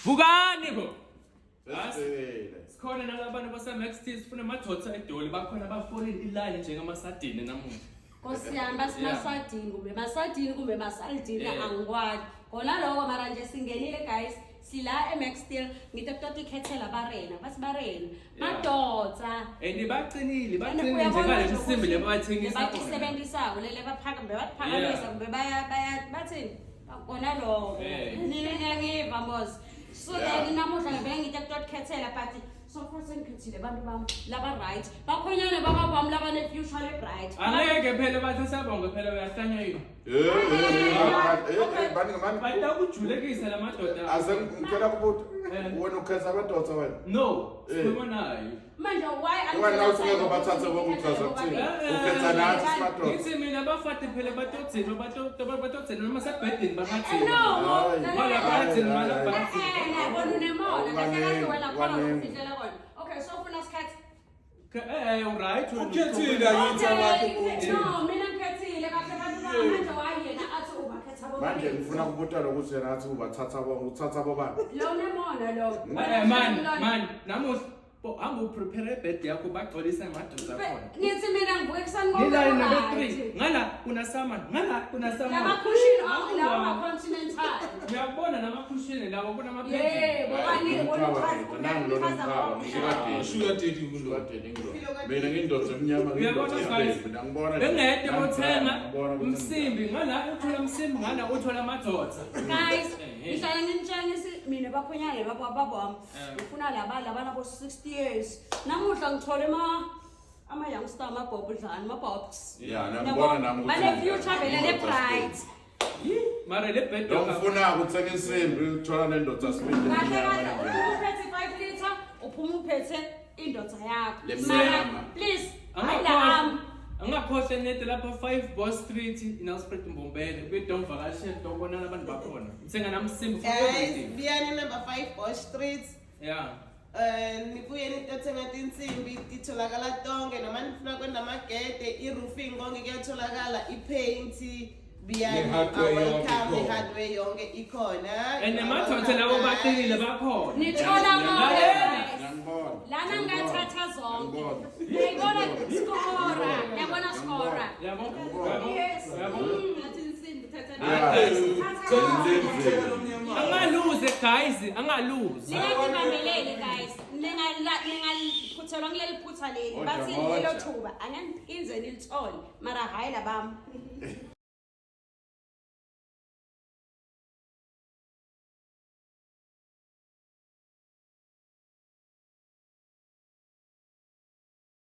Vukani bo. Sesibele. Sikhona nalabantu base-Maxtees sifuna amadoda edoli bakhona bafolile iline njengamasadini namuhla. Nkosi yami basimasadini kumbe masadini kumbe masaldini Yeah. angikwazi. Khona lokho mara nje singenile guys. Sila eMaxsteel ngithe kutothi ikhethela barena basibarena madoda Baqinile nje ngale msimbi le bathengisa khona. bayisebenzisako lele baphaka mbe baphakamisa kumbe baya bathini kona lokho nini ngiyayiva boss so then namuhla ngibeke ngithe kutothi ikhethela but so far sengikhethile abantu bami laba right bakhonyane baba bami laba ne future le bright Angeke phela bathi sabonga phela uyahlanya yini. Bani ngamani. Bayakujulekisa la madoda. Ngicela kubuza. Wena ukhetha abadoda wena? No, sikhuluma naye. manje why Wena usungeke bathathe bokuchaza kuthini? Ukhetha nathi simadoda. Ngithi mina bafati phela batothini batothini noma sebhedini bakathi. no Mala bathi mala bathi. bona unemona kahle wena khona ufihlela bona okay so ufuna isikhathi Right. Ukhethile ayithi abantu ukuthi. no mina ngikhethile kahle bantu bami manje wayena athi ubakhetha bona Manje ngifuna kubuta lokuthi yena athi ubathatha bonke uthatha bobani? lo unemona lo Man, namuhla angu prepare ibed yakho bagcolisa amadoda khona. ngithi mina ngibuke kusani ngoba Ngila number 3. Ngala kuna saman. lama cushion lawa continental Uyabona namakhushini lawo kunamabhedi. yebo kanike bona Sugar daddy kulo. Mina ngiyindoda emnyama Uyabona guys? mina ngibona. Bengede bothenga umsimbi ngala uthola umsimbi ngala uthola amadoda. guys ngihlala nginitshengisa mina bakhonyane baba wami ngifuna labana bo 60 years namuhla ngithole ama youngster amabhobho dlana amabobs Yeah, ngibona nami ukuthi. bane future vele le bright Mara le bed Ngifuna ukuthenga insimbi uthola nendoda sibili. kahle kahle uphethe 5 liter uphuma uphethe indoda yakho Lemnyama. mara please ayila Angakhohle nete lapha 5 Boss Street Nelspruit Mbombela kwidomvakashela dobona abantu bakhona. Ngithenga namsimbi for Guys, everything. Vianney number 5 Bosch Street. Yeah. Nibuye nitothenga tinsimbi titholakala tonke noma nifuna kwenda amagede i-roofing konke kuyatholakala i-paint Vianney hardware yonke welcome ikhona. hardware yonke ikhona. And nemadoda labo baqinile bakhona. nithola Lalela. Ngiyangibona. lana ngathatha zonke Ngiyangibona. ngiyibona skora yabona skora Yabo. yes Yabo. ngathi insimbi thatha Angaluze guys, angaluze. Ningameleli guys. Ningaphuthelwa kuleli phutha leli. Bathi lelo thuba angangiphinze nilithole. Mara hayi labami.